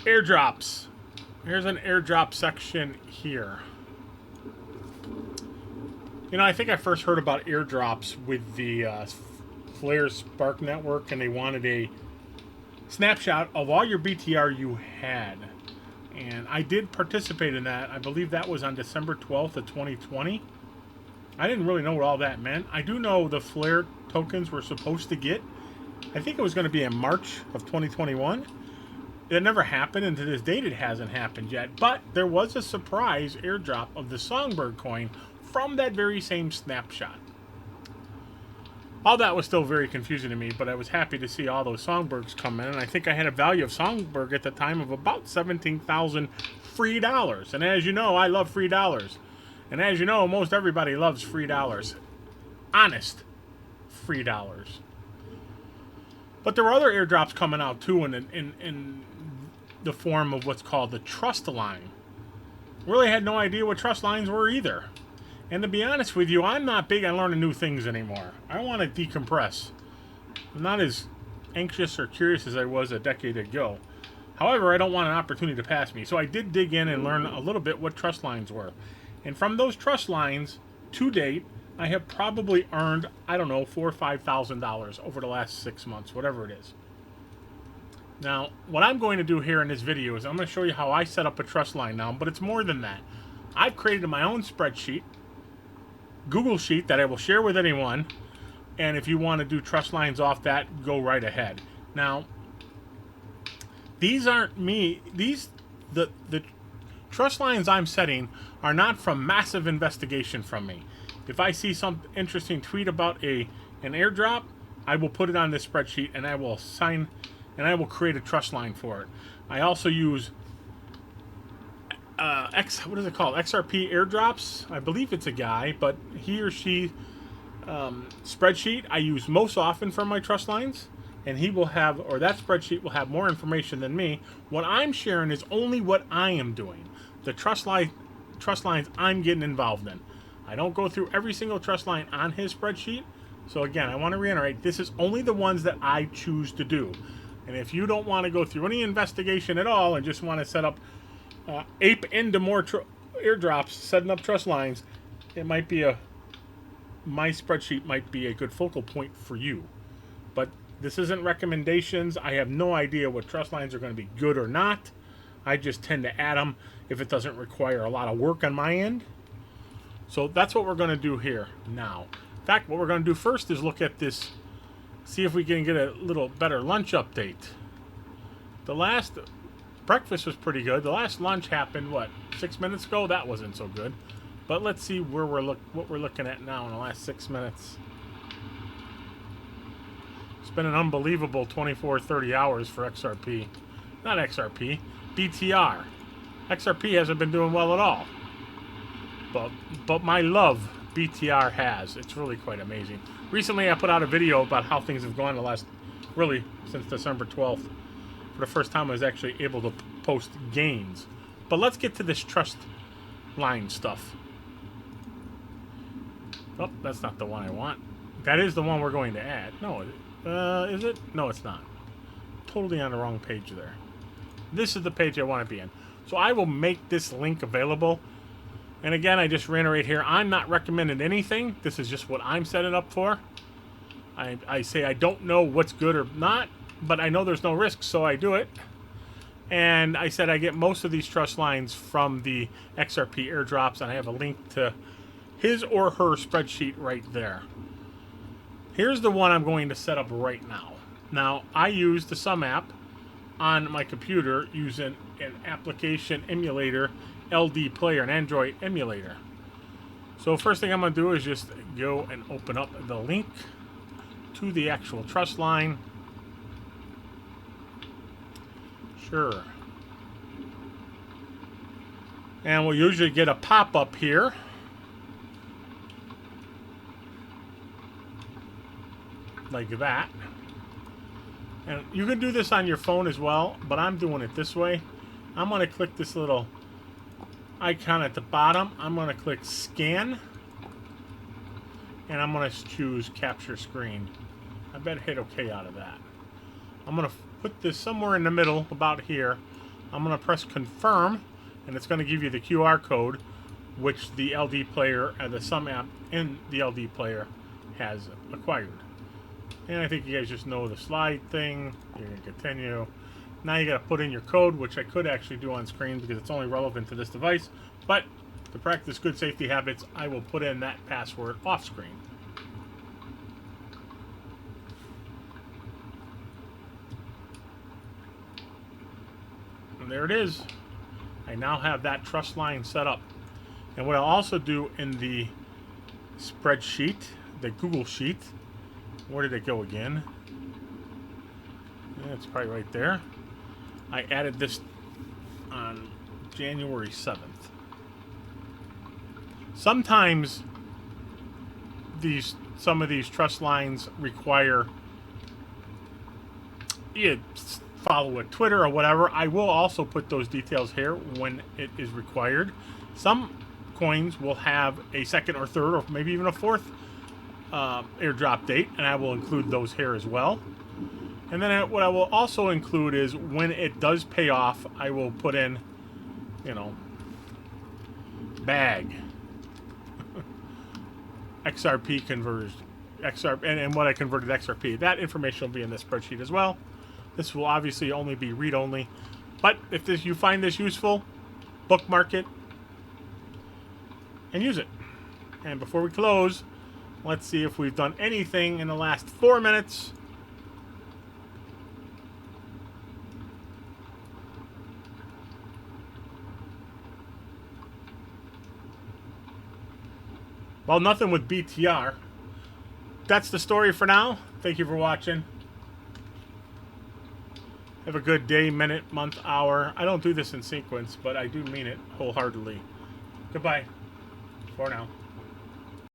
Airdrops. Here's an airdrop section here. You know, I think I first heard about airdrops with the Flare Spark network, and they wanted a snapshot of all your BTR you had. And I did participate in that. I believe that was on December 12th of 2020. I didn't really know what all that meant. I do know the Flare tokens were supposed to get, I think it was going to be in March of 2021. It never happened, and to this date it hasn't happened yet. But there was a surprise airdrop of the Songbird coin from that very same snapshot. All that was still very confusing to me, but I was happy to see all those Songbirds come in, and I think I had a value of Songbird at the time of about 17,000 free dollars. And as you know, I love free dollars. And as you know, most everybody loves free dollars. Honest free dollars. But there were other airdrops coming out too in the form of what's called the Trustline. Really had no idea what Trustlines were either. And to be honest with you, I'm not big on learning new things anymore. I want to decompress. I'm not as anxious or curious as I was a decade ago. However, I don't want an opportunity to pass me. So I did dig in and learn a little bit what trust lines were. And from those trust lines, to date, I have probably earned, I don't know, $4,000 or $5,000 over the last 6 months, whatever it is. Now, what I'm going to do here in this video is I'm going to show you how I set up a trust line now, but it's more than that. I've created my own spreadsheet, Google Sheet, that I will share with anyone, and if you want to do trust lines off that, go right ahead. Now, these aren't me. The trust lines I'm setting are not from massive investigation from me. If I see some interesting tweet about an airdrop, I will put it on this spreadsheet and I will create a trust line for it. I also use what is it called? XRP airdrops. I believe it's a guy, but he or she spreadsheet I use most often for my trust lines, and he will have, or that spreadsheet will have more information than me. What I'm sharing is only what I am doing. The trust lines I'm getting involved in. I don't go through every single trust line on his spreadsheet. So again, I want to reiterate, this is only the ones that I choose to do. And if you don't want to go through any investigation at all and just want to set up ape into more airdrops, setting up trust lines, it might be my spreadsheet might be a good focal point for you. But this isn't recommendations. I have no idea what trust lines are going to be good or not. I just tend to add them if it doesn't require a lot of work on my end. So that's what we're going to do here now. In fact, what we're going to do first is look at this, see if we can get a little better lunch update. The last breakfast was pretty good. The last lunch happened, what, 6 minutes ago? That wasn't so good. But let's see where what we're looking at now in the last 6 minutes. It's been an unbelievable 24, 30 hours for XRP. Not XRP, BTR. XRP hasn't been doing well at all. But my love, BTR has. It's really quite amazing. Recently, I put out a video about how things have gone the last, really, since December 12th. For the first time, I was actually able to post gains. But let's get to this trust line stuff. Oh, that's not the one I want. That is the one we're going to add. No, is it? No, it's not. Totally on the wrong page there. This is the page I want to be in. So I will make this link available. And again, I just reiterate here, I'm not recommending anything. This is just what I'm setting up for. I say I don't know what's good or not, but I know there's no risk, so I do it. And I said I get most of these trust lines from the XRP airdrops, and I have a link to his or her spreadsheet right there. Here's the one I'm going to set up right now. Now, I use the Sum app on my computer using an application emulator, LD Player, an Android emulator. So first thing I'm going to do is just go and open up the link to the actual trust line. Sure. And we'll usually get a pop-up here. Like that. And you can do this on your phone as well, but I'm doing it this way. I'm going to click this little icon at the bottom. I'm going to click Scan. And I'm going to choose Capture Screen. I better hit OK out of that. I'm going to put this somewhere in the middle, about here. I'm going to press confirm, and it's going to give you the QR code, which the LD player and the Sum app in the LD player has acquired. And I think you guys just know the slide thing. You're going to continue. Now you got to put in your code, which I could actually do on screen because it's only relevant to this device. But to practice good safety habits, I will put in that password off screen. And there it is. I now have that Trustline set up. And what I'll also do in the spreadsheet, the Google Sheet, where did it go again? Yeah, it's probably right there. I added this on January 7th. Sometimes some of these trust lines require you follow a Twitter or whatever. I will also put those details here when it is required. Some coins will have a second or third or maybe even a fourth airdrop date, and I will include those here as well. And then what I will also include is when it does pay off, I will put in, you know, bag. XRP conversion. And what I converted XRP. That information will be in this spreadsheet as well. This will obviously only be read-only. But if you find this useful, bookmark it and use it. And before we close, let's see if we've done anything in the last 4 minutes. Well, nothing with BTR. That's the story for now. Thank you for watching. Have a good day, minute, month, hour. I don't do this in sequence, but I do mean it wholeheartedly. Goodbye for now.